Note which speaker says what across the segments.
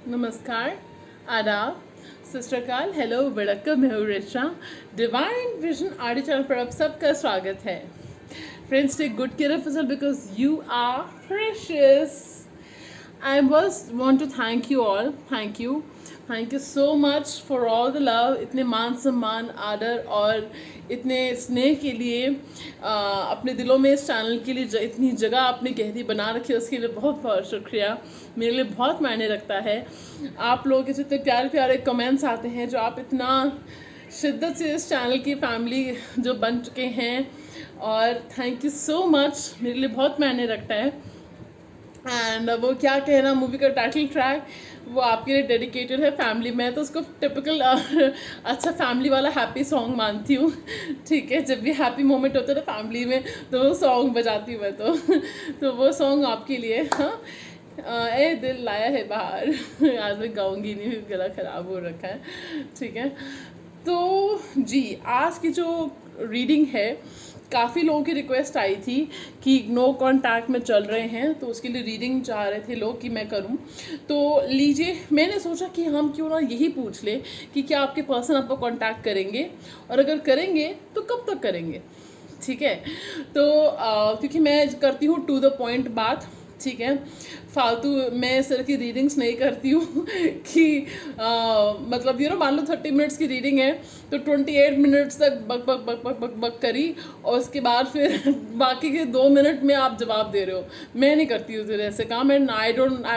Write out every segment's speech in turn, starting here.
Speaker 1: नमस्कार, आदाब, सत हेलो, वड़क्कम, मैं हूँ Richa. Divine vision art channel पर आप सबका स्वागत है। Friends, take good care of yourself because you are precious. I first want to thank you all. Thank you so much for all the love. इतने मान सम्मान आदर और इतने स्नेह के लिए अपने दिलों में इस चैनल के लिए इतनी जगह आपने गहरी बना रखी है, उसके लिए बहुत बहुत शुक्रिया। मेरे लिए बहुत मायने रखता है। आप लोगों के जितने प्यारे प्यारे कमेंट्स आते हैं, जो आप इतना शिद्दत से इस चैनल की फैमिली जो बन चुके हैं, और थैंक यू सो मच, मेरे लिए बहुत मायने रखता है। एंड वो क्या कहना मूवी का टाइटल ट्रैक, वो आपके लिए डेडिकेटेड है फैमिली। मैं तो उसको टिपिकल अच्छा फैमिली वाला हैप्पी सॉन्ग मानती हूँ। ठीक है, जब भी हैप्पी मोमेंट होता है ना फैमिली में, तो वो सॉन्ग बजाती हूँ मैं तो वो सॉन्ग आपके लिए। हाँ, ए दिल लाया है बाहर। आज मैं गाऊंगी नहीं, गला ख़राब हो रखा है। ठीक है, तो जी, आज की जो रीडिंग है, काफ़ी लोगों की रिक्वेस्ट आई थी कि नो कांटेक्ट में चल रहे हैं, तो उसके लिए रीडिंग चाह रहे थे लोग कि मैं करूं। तो लीजिए, मैंने सोचा कि हम क्यों ना यही पूछ लें कि क्या आपके पर्सन आपको कांटेक्ट करेंगे, और अगर करेंगे तो कब तक करेंगे। ठीक है, तो क्योंकि मैं करती हूँ टू द पॉइंट बात। ठीक है, फालतू मैं इस तरह की रीडिंग्स नहीं करती हूँ कि मतलब मान लो 30 मिनट्स की रीडिंग है तो 28 मिनट्स तक बक बक बक बक बक बक करी, और उसके बाद फिर बाकी के 2 मिनट में आप जवाब दे रहे हो। मैं नहीं करती हूँ फिर ऐसे काम, and I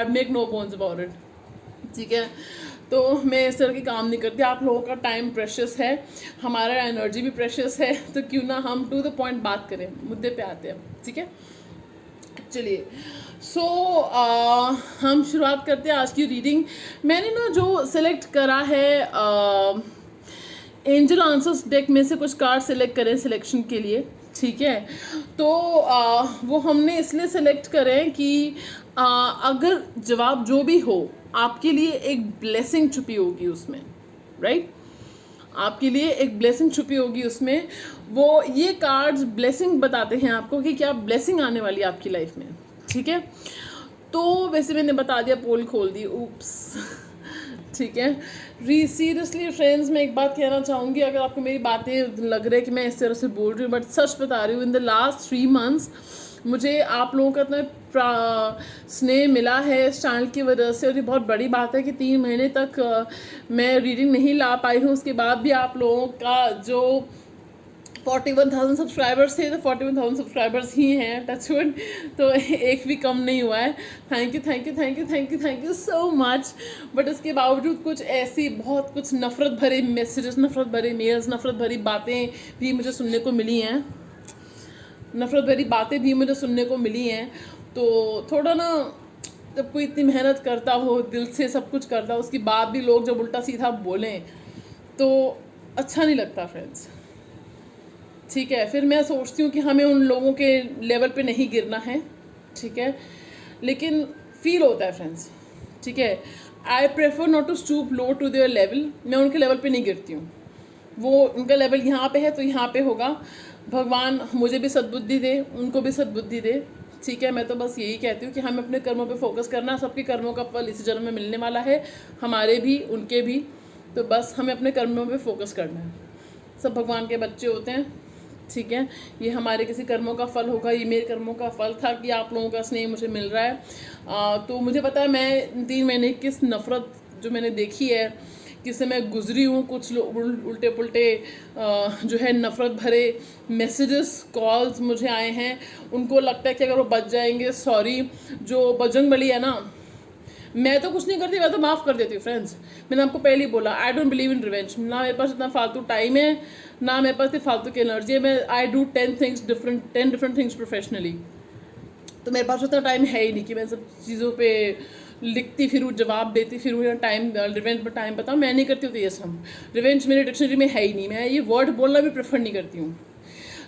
Speaker 1: make no bones about it. ठीक है, तो मैं इस तरह के काम नहीं करती। आप लोगों का टाइम प्रेशियस है, हमारा एनर्जी भी प्रेशियस है, तो क्यों ना हम टू द पॉइंट बात करें, मुद्दे पे आते हैं। ठीक है, चलिए। सो हम शुरुआत करते हैं आज की रीडिंग। मैंने ना जो सिलेक्ट करा है, एंजल आंसर्स डेक में से कुछ कार्ड सिलेक्ट करें सिलेक्शन के लिए। ठीक है, तो वो हमने इसलिए सिलेक्ट करें कि अगर जवाब जो भी हो, आपके लिए एक ब्लेसिंग छुपी होगी उसमें, राइट? आपके लिए एक ब्लेसिंग छुपी होगी उसमें। वो ये कार्ड्स ब्लेसिंग बताते हैं आपको कि क्या ब्लेसिंग आने वाली है आपकी लाइफ में। ठीक है, तो वैसे मैंने बता दिया, पोल खोल दी, ऊप्स। ठीक है, सीरियसली फ्रेंड्स, मैं एक बात कहना चाहूँगी, अगर आपको मेरी बातें लग रहा है कि मैं इस तरह से बोल रही हूँ, बट सच बता रही हूँ, इन द लास्ट 3 मंथ्स मुझे आप लोगों का इतना स्नेह मिला है इस चैनल की वजह से, और ये बहुत बड़ी बात है कि 3 महीने तक मैं रीडिंग नहीं ला पाई हूँ। उसके बाद भी आप लोगों का जो 41,000 सब्सक्राइबर्स थे, तो 41,000 सब्सक्राइबर्स ही हैं, टचवुड, तो एक भी कम नहीं हुआ है। Thank you thank you thank you thank you thank you so much. But इसके बावजूद कुछ ऐसी बहुत कुछ नफ़रत भरे मैसेजेस, नफ़रत भरे मेल्स, नफ़रत भरी बातें भी मुझे सुनने को मिली हैं। तो थोड़ा ना, जब कोई इतनी मेहनत करता हो, दिल से सब कुछ करता हो, उसके बाद भी लोग जब उल्टा सीधा बोलें तो अच्छा नहीं लगता फ्रेंड्स। ठीक है, फिर मैं सोचती हूँ कि हमें उन लोगों के लेवल पे नहीं गिरना है। ठीक है, लेकिन फील होता है फ्रेंड्स। ठीक है, I prefer not to stoop low to their level. मैं उनके लेवल पे नहीं गिरती हूँ, वो उनका लेवल यहाँ पे है तो यहाँ पे होगा। भगवान मुझे भी सद्बुद्धि दे, उनको भी सद्बुद्धि दे। ठीक है, मैं तो बस यही कहती हूँ कि हमें अपने कर्मों पे फोकस करना। सबके कर्मों का फल इसी जन्म में मिलने वाला है, हमारे भी उनके भी। तो बस हमें अपने कर्मों पे फोकस करना है। सब भगवान के बच्चे होते हैं। ठीक है, ये हमारे किसी कर्मों का फल होगा, ये मेरे कर्मों का फल था कि आप लोगों का स्नेह मुझे मिल रहा है। तो मुझे पता है मैं 3 महीने किस नफ़रत जो मैंने देखी है, किससे मैं गुजरी हूँ। कुछ लोग उल्टे पुल्टे जो है नफ़रत भरे मैसेजेस, कॉल्स मुझे आए हैं। उनको लगता है कि अगर वो बच जाएंगे, सॉरी, जो बजरंग बली है ना, मैं तो कुछ नहीं करती, मैं तो माफ़ कर देती हूँ फ्रेंड्स। मैंने आपको पहले ही बोला, I don't believe in revenge. ना मेरे पास इतना फालतू टाइम है, ना मेरे पास इतनी फालतू की एनर्जी है। मैं I do 10 different things professionally. तो मेरे पास उतना टाइम है ही नहीं कि मैं सब चीज़ों पे लिखती फिरूँ, जवाब देती फिरूँ, या टाइम रिवेंज पर टाइम बताऊँ। मैं नहीं करती हूँ तो ये सब। रिवेंज मेरे डिक्शनरी में है ही नहीं, मैं ये वर्ड बोलना भी प्रेफर नहीं करती हूँ।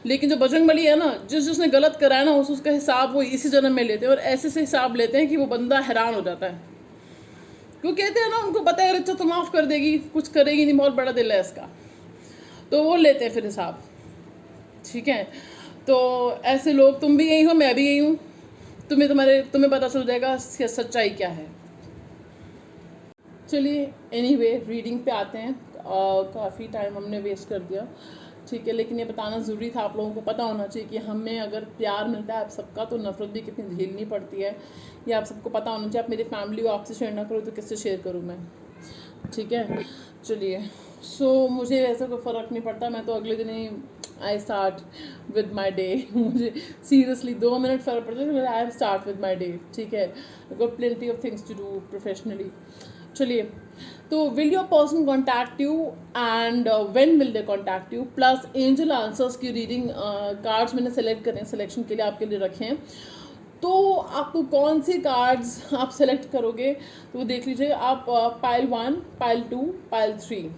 Speaker 1: लेकिन जो बजरंग बली है ना, जिसने गलत कराया ना, उसका हिसाब वो इसी जन्म में लेते हैं, और ऐसे से हिसाब लेते हैं कि वो बंदा हैरान हो जाता है। क्यों कहते हैं ना, उनको पता है अच्छा तो माफ़ कर देगी, कुछ करेगी नहीं, बहुत बड़ा दिल है इसका, तो वो लेते हैं फिर हिसाब। ठीक है, तो ऐसे लोग, तुम भी यही हो, मैं भी यही हूँ। तुम्हें पता चल जाएगा सच्चाई क्या है। चलिए एनीवे रीडिंग पे आते हैं। काफ़ी टाइम हमने वेस्ट कर दिया, ठीक है, लेकिन ये बताना ज़रूरी था। आप लोगों को पता होना चाहिए कि हमें अगर प्यार मिलता है आप सबका, तो नफ़रत भी कितनी झेलनी पड़ती है, ये आप सबको पता होना चाहिए। आप मेरी फैमिली को आपसे शेयर ना करूँ तो किससे शेयर करूँ मैं, ठीक है। चलिए, मुझे ऐसा कोई फ़र्क नहीं पड़ता, मैं तो अगले दिन ही I start with my day. मुझे सीरियसली 2 मिनट फ़र्क पड़ता है, I start with my day, ठीक है। Got plenty of things to do professionally. चलिए, तो will your person contact you and when will they contact you, plus angel answers की रीडिंग कार्ड्स मैंने सेलेक्ट करें, सिलेक्शन के लिए आपके लिए रखे हैं। तो आपको कौन से कार्ड्स आप सेलेक्ट करोगे तो वो देख लीजिए आप। Pile 1, pile 2, pile 3,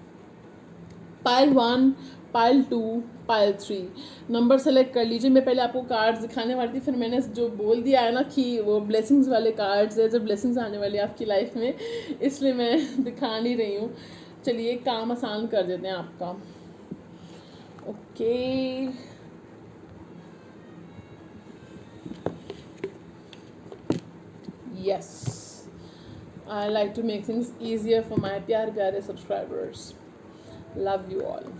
Speaker 1: pile 1, pile 2, pile 3 number select कर लीजिए। मैं पहले आपको कार्ड्स दिखाने वाली थी, फिर मैंने जो बोल दिया है ना कि वो ब्लेसिंग्स वाले कार्ड्स है, जो ब्लेसिंग्स आने वाली है आपकी लाइफ में, इसलिए मैं दिखा नहीं रही हूँ। चलिए काम आसान कर देते हैं आपका। Okay, yes, I like to make things easier for my प्यारे प्यारे subscribers. Love you all.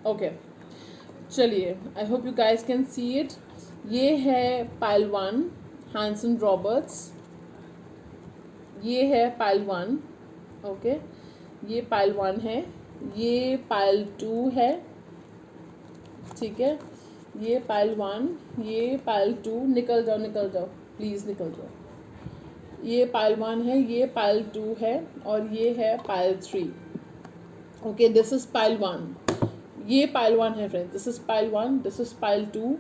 Speaker 1: Okay, चलिए, I hope you guys can see it. ये है पाइल 1, हैंसन रॉबर्ट्स। ये है पाइल 1, ओके, ये पाइल 1 है। ये पाइल 2 है, ठीक है। ये पाइल 1, ये पाइल 2, निकल जाओ निकल जाओ, प्लीज़ निकल जाओ। ये पाइल 1 है, ये पाइल 2 है, और ये है pile 3। Okay, this is pile 1। ये पाइल 1 है friends, this is pile 1, this is pile 2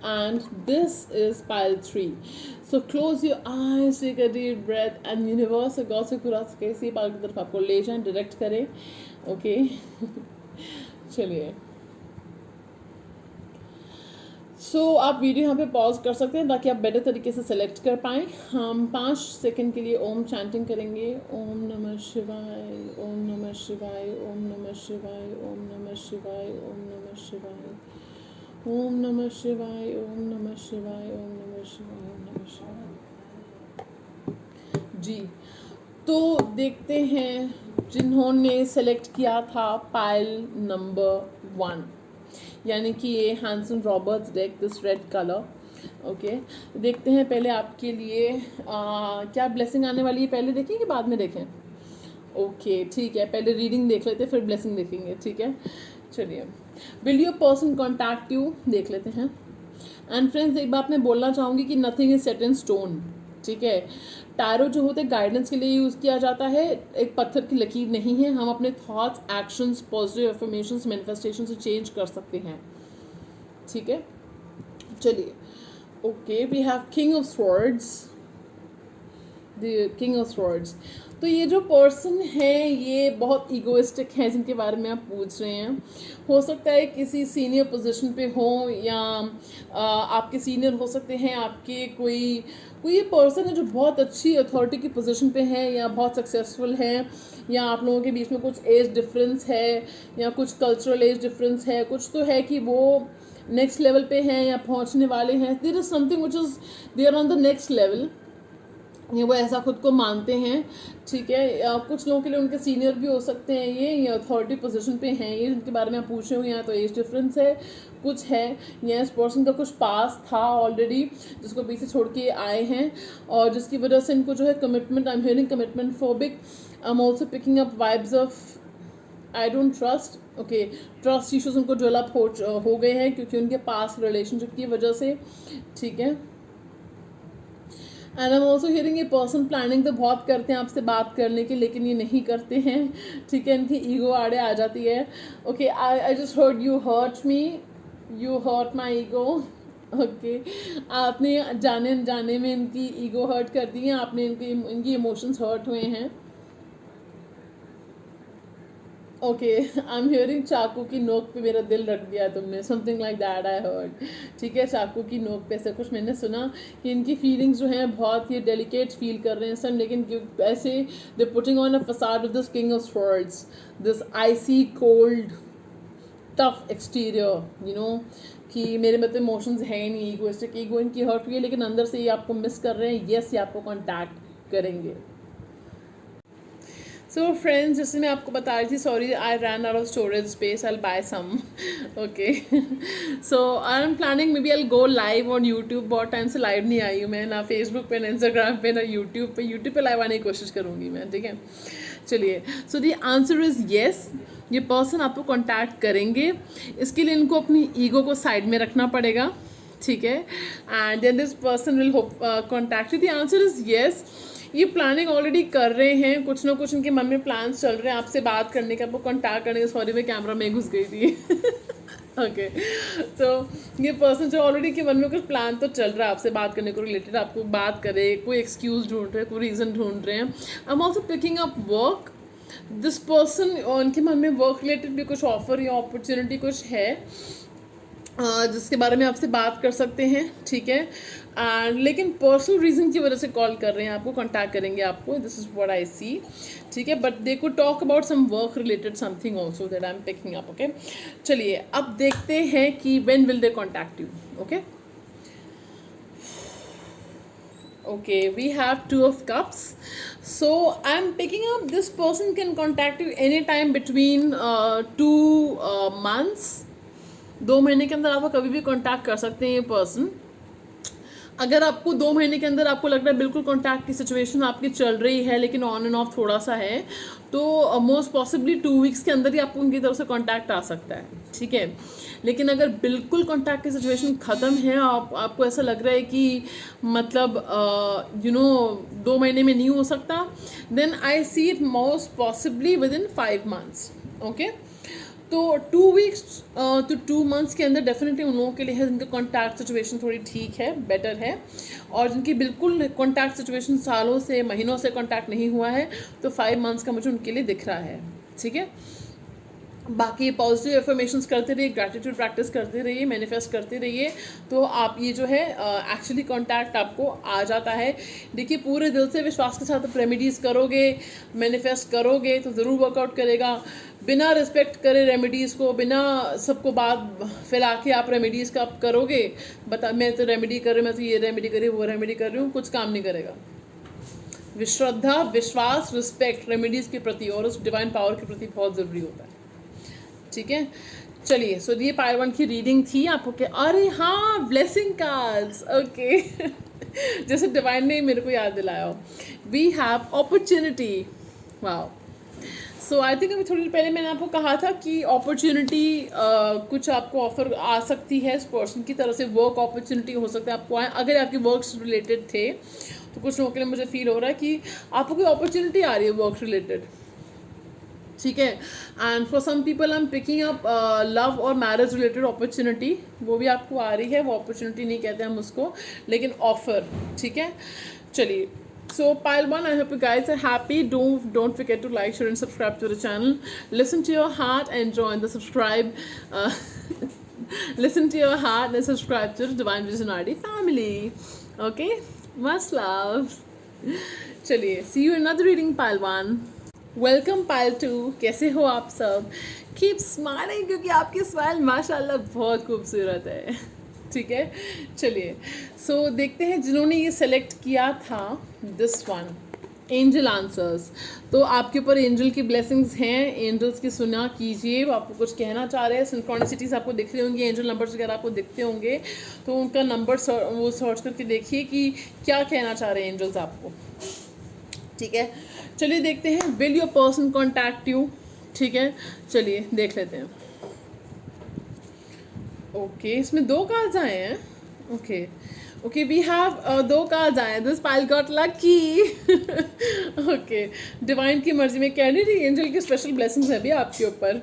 Speaker 1: and this is pile 3। So close your eyes, take a deep breath and universe से गॉड से खुदा से कैसे पाल की तरफ आपको ले जाएं, डायरेक्ट करें। ओके चलिए, आप वीडियो यहाँ पे पॉज कर सकते हैं ताकि आप बेटर तरीके से सेलेक्ट कर पाएँ। हम 5 सेकंड के लिए ओम चैंटिंग करेंगे। ओम नमः शिवाय, ओम नमः शिवाय, ओम नमः शिवाय, ओम नमः शिवाय, ओम नमः शिवाय, ओम नमः शिवाय, ओम नमः शिवाय, ओम नमः शिवाय, ओम नमः शिवाय। जी, तो देखते हैं जिन्होंने सेलेक्ट किया था पाइल नंबर 1, यानी कि ये Hanson Roberts deck, this red colour. Okay, देखते हैं पहले आपके लिए क्या ब्लेसिंग आने वाली है, पहले देखें कि बाद में देखें। ओके, ठीक है, पहले रीडिंग देख लेते हैं फिर ब्लेसिंग देखेंगे, ठीक है। चलिए, will your person contact you, देख लेते हैं। एंड फ्रेंड्स, एक बात मैं बोलना चाहूँगी कि nothing is set in stone, ठीक है। टैरो जो होते हैं गाइडेंस के लिए यूज़ किया जाता है, एक पत्थर की लकीर नहीं है। हम अपने thoughts, actions, positive affirmations, manifestation से चेंज कर सकते हैं, ठीक है। चलिए, okay, we have King of Swords, the King of Swords. तो ये जो पर्सन है ये बहुत ईगोइस्टिक है जिनके बारे में आप पूछ रहे हैं। हो सकता है किसी सीनियर पोजीशन पे हो, या आपके सीनियर हो सकते हैं, आपके कोई कोई ये पर्सन है जो बहुत अच्छी अथॉरिटी की पोजीशन पे है या बहुत सक्सेसफुल है, या आप लोगों के बीच में कुछ एज डिफरेंस है या कुछ कल्चरल एज डिफरेंस है, कुछ तो है कि वो नेक्स्ट लेवल पे हैं या पहुंचने वाले हैं। There is something which is they are on the next level, ये वो ऐसा खुद को मानते हैं, ठीक है। कुछ लोगों के लिए उनके सीनियर भी हो सकते हैं ये अथॉरिटी पोजीशन पे हैं ये, जिनके बारे में आप पूछ रहे हो। यहाँ तो एज डिफरेंस है, कुछ है, या इस पर्सन का कुछ पास था ऑलरेडी जिसको पीछे छोड़ के आए हैं, और जिसकी वजह से इनको जो है commitment, I am hearing commitment phobic. I am also picking up vibes of I don't trust. Okay, trust issues उनको डेवलप हो गए हैं क्योंकि उनके पास रिलेशनशिप की वजह से, ठीक है। And I am also hearing ये पर्सन प्लानिंग तो बहुत करते हैं आपसे बात करने की, लेकिन ये नहीं करते हैं, ठीक है। इनकी ईगो आड़े आ जाती है। Okay, I just heard you hurt me, you hurt my ego. Okay, आपने जाने अनजाने में इनकी ईगो हर्ट कर दी है, आपने इनकी इमोशंस हर्ट हुए हैं। ओके, आई एम हियरिंग चाकू की नोक पे मेरा दिल रख दिया तुमने, something like that I heard, ठीक है। चाकू की नोक पे ऐसे कुछ मैंने सुना कि इनकी फीलिंग्स जो हैं बहुत ही डेलिकेट फील कर रहे हैं सब, लेकिन ऐसे they putting on a facade of this King of Swords, this icy cold tough exterior, you know, कि मेरे में तो इमोशंस है ही नहीं, ईगोइस्टिक ईगो इनकी हर्ट हुई है, लेकिन अंदर से ये आपको मिस कर रहे हैं। येस, ये आपको कॉन्टैक्ट करेंगे, सो फ्रेंड्स, जैसे मैं आपको बता रही थी, sorry I ran out of storage space, I buy some. Okay, so I am planning maybe I go live on YouTube. बहुत टाइम से लाइव नहीं आई हूँ मैं, ना फेसबुक पे, ना इंस्टाग्राम पे, ना यूट्यूब पे। यूट्यूब पे लाइव आने की कोशिश करूँगी मैं, ठीक है। चलिए, so the answer is yes, ये पर्सन आपको कॉन्टैक्ट करेंगे। इसके लिए इनको अपनी ईगो को साइड में रखना पड़ेगा, ठीक है। And then this person will contact you. The answer is yes, ये प्लानिंग ऑलरेडी कर रहे हैं, कुछ ना कुछ उनके मन में प्लान्स चल रहे हैं आपसे बात करने के, आपको कॉन्टैक्ट करने के। सॉरी, मैं कैमरा में घुस गई थी। ओके, तो ये पर्सन जो ऑलरेडी के मन में कुछ प्लान तो चल रहा है आपसे बात करने को रिलेटेड, आपको बात करे, कोई एक्सक्यूज ढूंढ रहे हैं, कोई रीज़न ढूंढ रहे हैं। आई am also picking up work. This person, उनके मन में वर्क रिलेटेड भी कुछ ऑफर या अपॉर्चुनिटी कुछ है जिसके बारे में आपसे बात कर सकते हैं, ठीक है। लेकिन पर्सनल रीज़न की वजह से कॉल कर रहे हैं, आपको कॉन्टैक्ट करेंगे आपको। This is what I see, ठीक है। But they could talk about some work related something also that I am picking up, okay. चलिए, अब देखते हैं कि when will they contact you, okay. Okay, we have two of cups, so I'm picking up this person can contact you anytime between 2 months. 2 महीने के अंदर आपको कभी भी कांटेक्ट कर सकते हैं ये पर्सन। अगर आपको 2 महीने के अंदर आपको लग रहा है बिल्कुल कांटेक्ट की सिचुएशन आपकी चल रही है, लेकिन ऑन एंड ऑफ थोड़ा सा है, तो मोस्ट पॉसिबली 2 वीक्स के अंदर ही आपको उनकी तरफ से कांटेक्ट आ सकता है, ठीक है। लेकिन अगर बिल्कुल कांटेक्ट की सिचुएशन ख़त्म है, आपको ऐसा लग रहा है कि मतलब 2 महीने में नहीं हो सकता, then I see it most possibly within 5 months, okay. तो 2 weeks to 2 months के अंदर डेफिनेटली उन लोगों के लिए है जिनका कॉन्टैक्ट सिचुएशन थोड़ी ठीक है, बेटर है, और जिनकी बिल्कुल कॉन्टैक्ट सिचुएशन सालों से, महीनों से कॉन्टैक्ट नहीं हुआ है, तो 5 months का मुझे उनके लिए दिख रहा है, ठीक है। बाकी पॉजिटिव एफर्मेशंस करते रहिए, ग्रैटिट्यूड प्रैक्टिस करते रहिए, मैनिफेस्ट करते रहिए, तो आप ये जो है एक्चुअली कॉन्टैक्ट आपको आ जाता है। देखिए, पूरे दिल से विश्वास के साथ आप रेमेडीज़ करोगे, मैनिफेस्ट करोगे, तो ज़रूर वर्कआउट करेगा। बिना रिस्पेक्ट करे रेमेडीज़ को, बिना सबको बात फैला के आप रेमेडीज़ का आप करोगे, बता मैं तो रेमेडी कर रही हूँ, मैं तो ये रेमेडी कर रही हूँ, वो रेमेडी कर रही हूँ, कुछ काम नहीं करेगा। श्रद्धा, विश्वास, रिस्पेक्ट रेमेडीज़ के प्रति और उस डिवाइन पावर के प्रति बहुत ज़रूरी होता है, ठीक है। चलिए, सो ये पार्ट 1 की रीडिंग थी आपको। क्या, अरे हाँ, ब्लेसिंग कार्ड्स, ओके। जैसे डिवाइन ने मेरे को याद दिलाया हो, we have opportunity, wow. So I think अभी थोड़ी देर पहले मैंने आपको कहा था कि अपॉर्चुनिटी कुछ आपको ऑफर आ सकती है इस पर्सन की तरफ से, वर्क अपॉर्चुनिटी हो सकता है आपको आए। अगर आपके वर्क से रिलेटेड थे, तो कुछ लोगों के लिए मुझे फील हो रहा है कि आपको कोई अपॉर्चुनिटी आ रही है वर्क रिलेटेड, ठीक है। And for some people I am picking up love और मैरिज रिलेटेड अपॉर्चुनिटी, वो भी आपको आ रही है। वो अपॉर्चुनिटी नहीं कहते हम उसको, लेकिन ऑफर, ठीक है। चलिए, so pile 1, I hope you guys are happy. Don't forget to like, share and subscribe to the channel. Listen to your heart and join the subscribe listen to your heart and subscribe to the Divine Vision RD family, okay. Much love. चलिए, see you in another reading, pile 1. Welcome पायल 2, कैसे हो आप सब? Keep smiling, क्योंकि आपकी smile माशाल्लाह बहुत खूबसूरत है, ठीक है। चलिए, सो देखते हैं जिन्होंने ये सेलेक्ट किया था, दिस वन, एंजल आंसर्स। तो आपके ऊपर एंजल की ब्लेसिंग्स हैं, एंजल्स की सुना कीजिए, वो आपको कुछ कहना चाह रहे हैं। सिंक्रोनिसिटीज़ आपको दिख रही होंगी, एंजल नंबर्स वगैरह आपको दिखते होंगे, तो उनका नंबर वो सर्च करके देखिए कि क्या कहना चाह रहे हैं एंजल्स आपको, ठीक है। चलिए देखते हैं, will your person contact you, ठीक है। चलिए देख लेते हैं। ओके, इसमें 2 कार्ड्स आए हैं, okay okay, we have 2 cards आए हैं। This pile got lucky, okay. Divine की मर्जी में कैंडी एंजल की स्पेशल ब्लेसिंग्स है भी आपके ऊपर,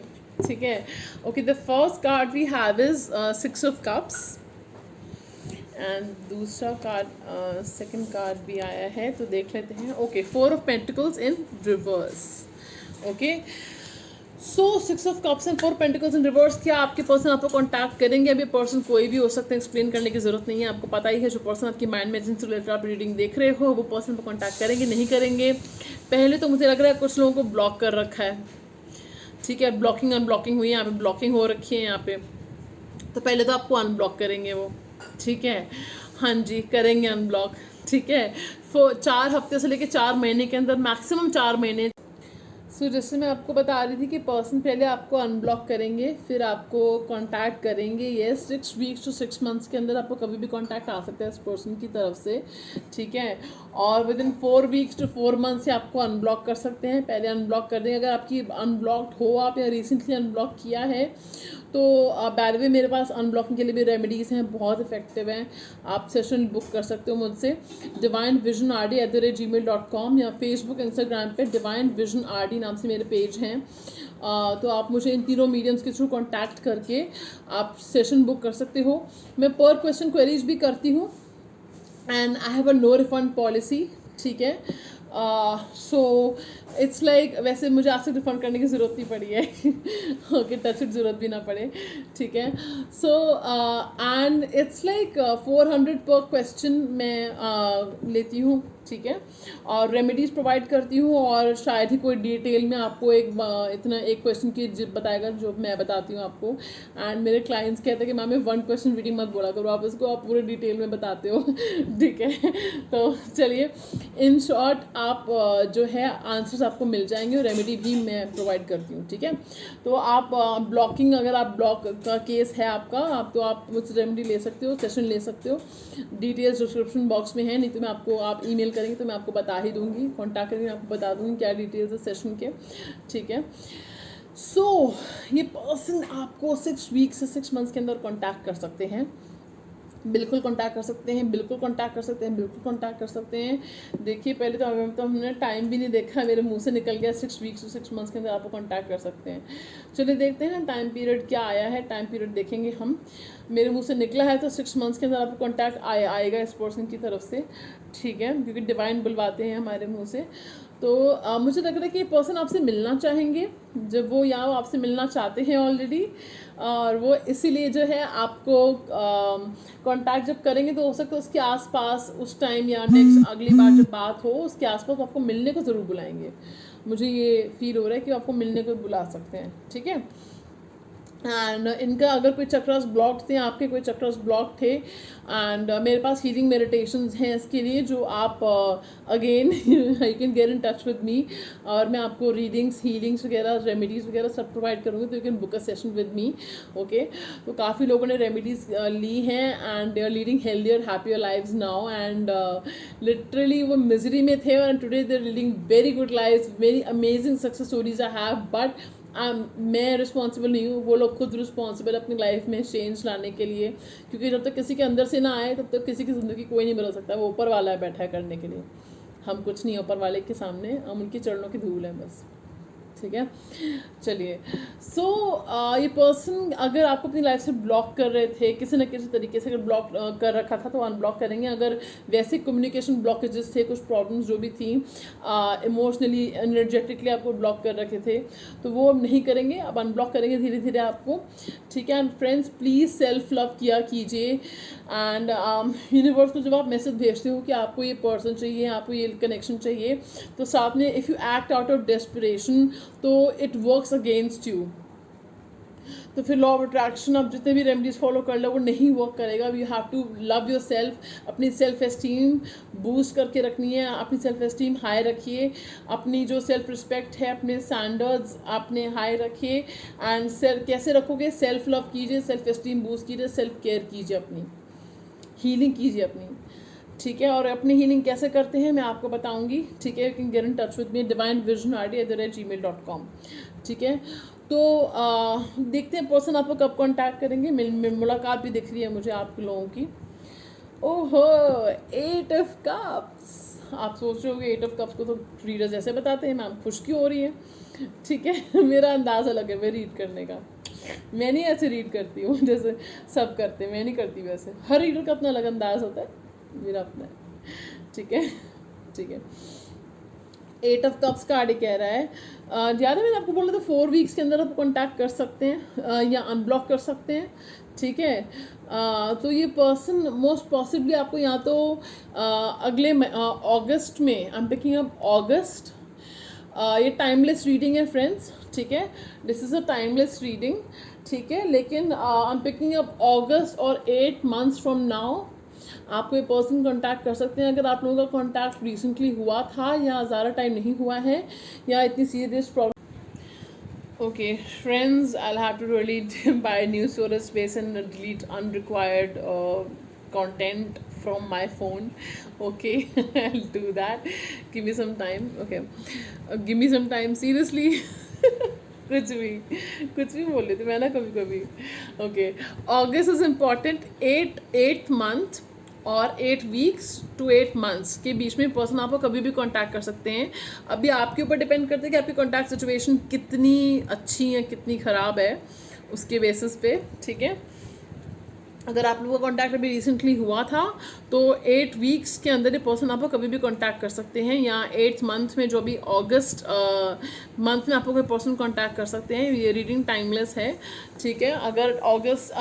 Speaker 1: ठीक है। Okay, the first card we have is 6 of Cups, and दूसरा कार्ड, सेकंड कार्ड भी आया है, तो देख लेते हैं। Okay, 4 of Pentacles in reverse, okay. So 6 of Cups and 4 Pentacles in reverse। क्या आपके पर्सन आपको कॉन्टैक्ट करेंगे? अभी पर्सन कोई भी हो सकता है, एक्सप्लेन करने की जरूरत नहीं है, आपको पता ही है। जो पर्सन आपकी माइंड में जिनसे रिलेटेड आप रीडिंग देख रहे हो, वो पर्सन को कॉन्टैक्ट करेंगे, नहीं करेंगे। पहले तो मुझे लग रहा है कुछ लोगों को ब्लॉक कर रखा है, ठीक है। ब्लॉकिंग अनब्लॉकिंग हुई है, यहाँ पे ब्लॉकिंग हो रखी है यहाँ पे, तो पहले तो आपको अनब्लॉक करेंगे वो, ठीक है। हाँ जी, करेंगे अनब्लॉक, ठीक है। 4 हफ्ते से लेकर 4 महीने के अंदर, मैक्सिमम 4 महीने, जैसे मैं आपको बता रही थी कि पर्सन पहले आपको अनब्लॉक करेंगे, फिर आपको कांटेक्ट करेंगे। ये 6 वीक्स टू 6 मंथ्स के अंदर आपको कभी भी कांटेक्ट आ सकता है इस पर्सन की तरफ से, ठीक है। और within 4 weeks to 4 month से आपको अनब्लॉक कर सकते हैं। पहले अनब्लॉक कर देंगे अगर आपकी अनब्लॉक्ड हो आप या रिसेंटली अनब्लॉक किया है तो। बाय द वे मेरे पास अनब्लॉकिंग के लिए भी रेमेडीज़ हैं, बहुत इफेक्टिव हैं। आप सेशन बुक कर सकते हो मुझसे divinevisionrd@gmail.com या फेसबुक इंस्टाग्राम पे डिवाइन विजन RD नाम से मेरे पेज हैं। तो आप मुझे इन तीनों मीडियम्स के थ्रू कॉन्टैक्ट करके आप सेशन बुक कर सकते हो। मैं पर क्वेश्चन क्वेरीज भी करती हूँ and I have a no refund policy, ठीक है। सो इट्स लाइक वैसे मुझे आज तक रिफंड करने की ज़रूरत नहीं पड़ी है ओके, टच इट ज़रूरत भी ना पड़े, ठीक है। सो एंड इट्स लाइक 400 पर क्वेश्चन मैं लेती हूँ, ठीक है। और रेमेडीज़ प्रोवाइड करती हूँ और शायद ही कोई डिटेल में आपको इतना एक क्वेश्चन की बताएगा जो मैं बताती हूँ आपको। एंड मेरे क्लाइंट्स कहते हैं कि मैम 1 क्वेश्चन रीडिंग मत बोला करो, आप इसको आप पूरे डिटेल में बताते हो ठीक है। तो चलिए, इन शॉर्ट आप जो है आंसर्स आपको मिल जाएंगे और रेमेडी भी मैं प्रोवाइड करती हूँ, ठीक है। तो आप ब्लॉकिंग अगर आप ब्लॉक का केस है आपका, आप मुझसे रेमेडी ले सकते हो, सेशन ले सकते हो। डिटेल्स डिस्क्रिप्शन बॉक्स में है, नहीं तो मैं आपको आप ईमेल करेंगे तो मैं आपको बता ही दूंगी, कॉन्टैक्ट करेंगे आपको बता दूंगी क्या डिटेल्स है सेशन के, ठीक है। सो ये पर्सन आपको 6 वीक से 6 मंथ्स के अंदर कॉन्टैक्ट कर सकते हैं, बिल्कुल कांटेक्ट कर सकते हैं, बिल्कुल कांटेक्ट कर सकते हैं, बिल्कुल कांटेक्ट कर सकते हैं। देखिए पहले तो हमने टाइम भी नहीं देखा, मेरे मुंह से निकल गया 6 वीक्स टू 6 मंथ्स के अंदर आपको कांटेक्ट कर सकते हैं। चलिए देखते हैं टाइम पीरियड क्या आया है, टाइम पीरियड देखेंगे हम। मेरे मुंह से निकला है तो 6 मंथ्स के अंदर आपको कांटेक्ट आएगा इस पर्सन की तरफ से, ठीक है, क्योंकि डिवाइन बुलवाते हैं हमारे मुँह से। तो मुझे लग रहा है कि ये पर्सन आपसे मिलना चाहेंगे, जब वो यहाँ आपसे मिलना चाहते हैं ऑलरेडी, और वो इसीलिए जो है आपको कांटेक्ट जब करेंगे तो हो सकता है उसके आसपास उस टाइम या नेक्स्ट अगली बार जब बात हो उसके आसपास आपको मिलने को ज़रूर बुलाएंगे। मुझे ये फील हो रहा है कि आपको मिलने को बुला सकते हैं, ठीक है। एंड इनका अगर कोई चक्रास ब्लॉक थे, आपके कोई चक्रास ब्लॉक थे, एंड मेरे पास हीलिंग मेडिटेशंस हैं इसके लिए, जो आप again you can get in touch with me, और मैं आपको रीडिंग्स, हीलिंग्स वगैरह, रेमेडीज़ वगैरह सब प्रोवाइड करूँगी, तो you can book a session with me, okay. तो काफ़ी लोगों ने रेमेडीज़ ली हैं and they are leading healthier happier lives now, and literally वो मिजरी में थे and today they are leading very good lives, very amazing success stories I have. But मैं रिस्पॉन्सिबल नहीं हूँ, वो लोग खुद रिस्पॉन्सिबल अपनी लाइफ में चेंज लाने के लिए, क्योंकि जब तक किसी के अंदर से ना आए तब तक किसी की ज़िंदगी कोई नहीं बदल सकता। वो ऊपर वाला है बैठा है करने के लिए, हम कुछ नहीं, ऊपर वाले के सामने हम उनके चरणों की धूल है बस, ठीक है। चलिए, सो ये पर्सन अगर आपको अपनी लाइफ से ब्लॉक कर रहे थे किसी न किसी तरीके से, अगर ब्लॉक कर रखा था तो अनब्लॉक करेंगे। अगर वैसे कम्युनिकेशन ब्लॉकेजेस थे, कुछ प्रॉब्लम्स जो भी थी, इमोशनली एनर्जेटिकली आपको ब्लॉक कर रखे थे, तो वो अब नहीं करेंगे, अब अनब्लॉक करेंगे धीरे धीरे आपको, ठीक है। And friends please self love किया कीजिए, एंड यूनिवर्स को जब आप मैसेज भेजते हो कि आपको ये पर्सन चाहिए, आपको ये कनेक्शन चाहिए, तो साथ में if you act out of desperation तो इट वर्क्स अगेंस्ट यू। तो फिर लॉ ऑफ अट्रैक्शन आप जितने भी रेमेडीज फॉलो कर लो वो नहीं वर्क करेगा। You have to love yourself, अपनी सेल्फ एस्टीम बूस्ट करके रखनी है, अपनी सेल्फ एस्टीम हाई रखिए, अपनी जो सेल्फ रिस्पेक्ट है, अपने स्टैंडर्ड्स आपने हाई रखिए, एंड कैसे रखोगे, सेल्फ लव कीजिए, सेल्फ एस्टीम बूस्ट कीजिए, सेल्फ केयर कीजिए, अपनी हीलिंग कीजिए अपनी, ठीक है। और अपनी हीलिंग कैसे करते हैं मैं आपको बताऊंगी, ठीक है। You can get in touch with me divinevisionrd@gmail.com, ठीक है। तो देखते हैं पर्सन आपको कब कांटेक्ट करेंगे, मुलाकात भी दिख रही है मुझे आप लोगों की। ओहो, 8 ऑफ कप्स, आप सोच रहे होगे 8 ऑफ कप्स को तो रीडर्स ऐसे बताते हैं, मैम खुश क्यों हो रही है, ठीक है। मेरा अंदाज़ अलग है मैं रीड करने का, मैं नहीं ऐसे रीड करती हूँ जैसे सब करते हैं, मैं नहीं करती वैसे, हर रीडर का अपना अलग अंदाज़ होता है, मेरा अपना है, ठीक है, ठीक है। 8 ऑफ कप्स कार्ड कह रहा है, याद है मैंने आपको बोला था 4 वीक्स के अंदर आप कॉन्टैक्ट कर सकते हैं या अनब्लॉक कर सकते हैं, ठीक है। तो ये पर्सन मोस्ट पॉसिबली आपको या तो अगले अगस्त में, आई एम पिकिंग अप अगस्त, ये टाइमलेस रीडिंग है फ्रेंड्स, ठीक है, this is a timeless reading, ठीक है। लेकिन आई एम पिकिंग अप अगस्त और 8 मंथ्स फ्रॉम नाउ, आप कोई पर्सन कांटेक्ट कर सकते हैं अगर आप लोगों का कांटेक्ट रिसेंटली हुआ था या ज़्यादा टाइम नहीं हुआ है या इतनी serious problem. Okay, friends, I'll have to really buy new storage space and delete unrequired content from my phone. Okay, I'll do that. Give me some time. Okay, give me some time. Seriously. कुछ भी बोल लेती मैं ना कभी कभी. Okay, August is important. 8th month और 8 weeks to 8 months के बीच में पर्सन आपको कभी भी कांटेक्ट कर सकते हैं. अभी आपके ऊपर डिपेंड करता है कि आपकी कांटेक्ट सिचुएशन कितनी अच्छी है कितनी ख़राब है, उसके बेसिस पे. ठीक है, अगर आप लोगों का कांटेक्ट अभी रिसेंटली हुआ था तो 8 weeks के अंदर ये पर्सन आपको कभी भी कांटेक्ट कर सकते हैं, या 8th month में जो भी अगस्त मंथ में आपको कोई पर्सन कांटेक्ट कर सकते हैं. ये रीडिंग टाइमलेस है. ठीक है, अगर अगस्त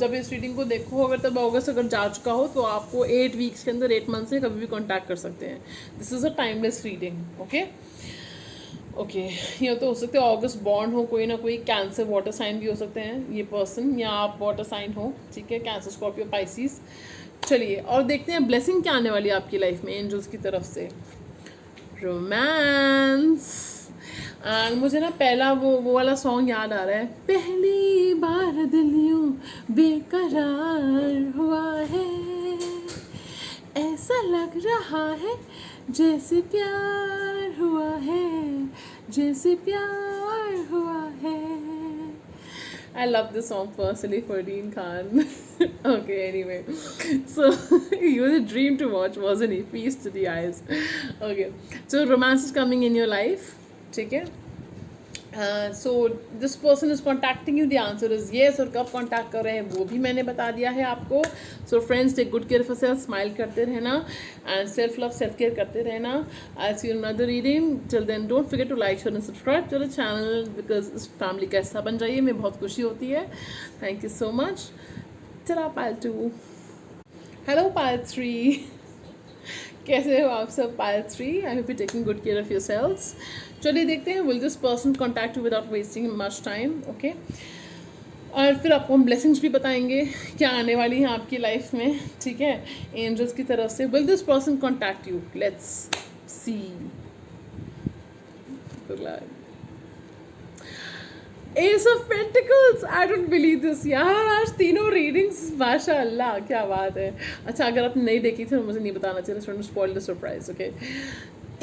Speaker 1: जब इस रीडिंग को देखो अगर तब अगस्त अगर जा चुका हो तो आपको 8 weeks के अंदर 8 months में कभी भी कांटेक्ट कर सकते हैं. This is a timeless reading. Okay, ये तो हो सकते हैं अगस्त बॉर्न हो कोई ना कोई, कैंसर वाटर साइन भी हो सकते हैं ये पर्सन, या आप वाटर साइन हो. ठीक है, कैंसर, स्कॉर्पियो, पाइसिस. चलिए और देखते हैं ब्लेसिंग क्या आने वाली है आपकी लाइफ में एंजल्स की तरफ से. रोमांस. एंड मुझे ना पहला वो वाला सॉन्ग याद आ रहा है. पहली बार दिल यूं बेकरार हुआ है, ऐसा लग रहा है जैसे प्यार हुआ है, जैसे प्यार हुआ है. I love this song personally for Dean Khan. Okay, anyway. So, he was a dream to watch, wasn't he? Feast to the eyes. Okay. So, romance is coming in your life. ठीक है. So this person is contacting you. The answer is yes. और कब contact कर रहे हैं वो भी मैंने बता दिया है आपको. So friends, take good care of yourself. Smile करते रहना and self love, self care करते रहना. I'll see you in another reading. Till then, don't forget to like, share and subscribe to the channel because इस family का हिस्सा बन जाइए. मैं बहुत खुशी होती है. Thank you so much. चला pile 2. Hello pile 3. कैसे हो आप सब pile 3? I hope you're taking good care of yourselves. चलिए देखते हैं will this person contact you without wasting much time. Okay, और फिर आपको हम ब्लेसिंग्स भी बताएंगे क्या आने वाली हैं आपकी लाइफ में. ठीक है, एंजल्स की तरफ से. Will this person contact you? Let's see. S of pentacles. I don't believe this यार. आज तीनों रीडिंग्स माशाअल्लाह, क्या बात है. अच्छा, अगर आपने नहीं देखी थी तो मुझे नहीं बताना चाहिए. Spoil the surprise. Okay,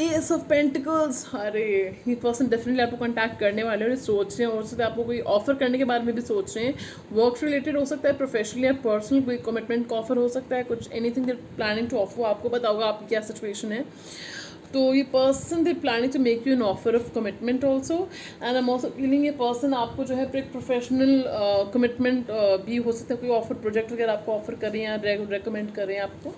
Speaker 1: S of pentacles. अरे ये पर्सन डेफिनेटली आपको कांटेक्ट करने वाले हैं, सोच रहे हैं, और सकता है आपको कोई ऑफर करने के बारे में भी सोच रहे हैं. वर्क रिलेटेड हो सकता है, प्रोफेशनल या पर्सनल कोई कमिटमेंट का ऑफर हो सकता है. कुछ anything they planning to offer. आपको बताओगा आपकी क्या सिचुएशन है. तो ये person they planning to make you an offer of commitment also. And I am also feeling ये पर्सन आपको जो है एक प्रोफेशनल कमिटमेंट भी हो सकता है. कोई ऑफर प्रोजेक्ट वगैरह आपको ऑफर करें या रेकमेंड करें आपको.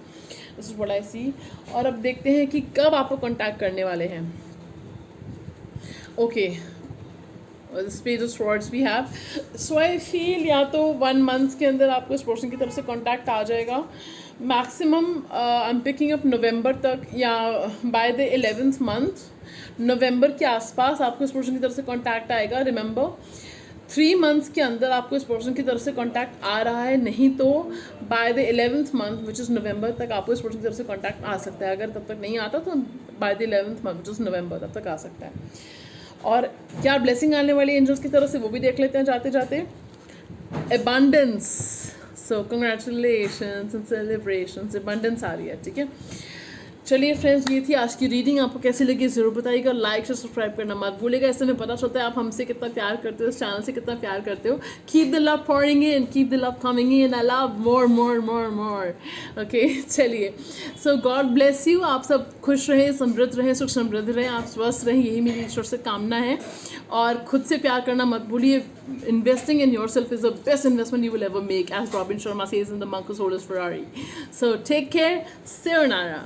Speaker 1: दिस इज व्हाट आई सी. और अब देखते हैं कि कब आपको कांटेक्ट करने वाले हैं. Okay, page of Swords we have. So I feel या तो 1 month के अंदर आपको इस पर्सन की तरफ से कांटेक्ट आ जाएगा. Maximum I am picking up November तक, या बाय द 11th month नवंबर के आसपास आपको इस पर्सन की तरफ से कांटेक्ट आएगा. रिमेंबर, 3 months के अंदर आपको इस पर्सन की तरफ से कांटेक्ट आ रहा है. नहीं तो by the 11th month which is November तक आपको इस पर्सन की तरफ से कांटेक्ट आ सकता है. अगर तब तक नहीं आता तो by the 11th month which is November तब तक आ सकता है. और क्या ब्लेसिंग आने वाली एंजल्स की तरफ से वो भी देख लेते हैं जाते जाते. Abundance. So congratulations and celebrations. Abundance आ रही है. ठीक है, चलिए फ्रेंड्स, ये थी आज की रीडिंग. आपको कैसी लगी ज़रूर बताइएगा. लाइक से सब्सक्राइब करना मत भूलिएगा. इससे हमें पता चलता है आप हमसे कितना प्यार करते हो, इस चैनल से कितना प्यार करते हो. Keep the love pouring in, keep the love coming in. I love more more more more. Okay, चलिए. सो गॉड ब्लेस यू. आप सब खुश रहें, समृद्ध रहें, सुख समृद्ध रहें, आप स्वस्थ रहें, यही मेरी ईश्वर से कामना है. और खुद से प्यार करना मत भूलिए. Investing in yourself is the best investment you will ever make, as Robin Sharma says in The Monk Who Sold His Ferrari. So take care. Sayonara.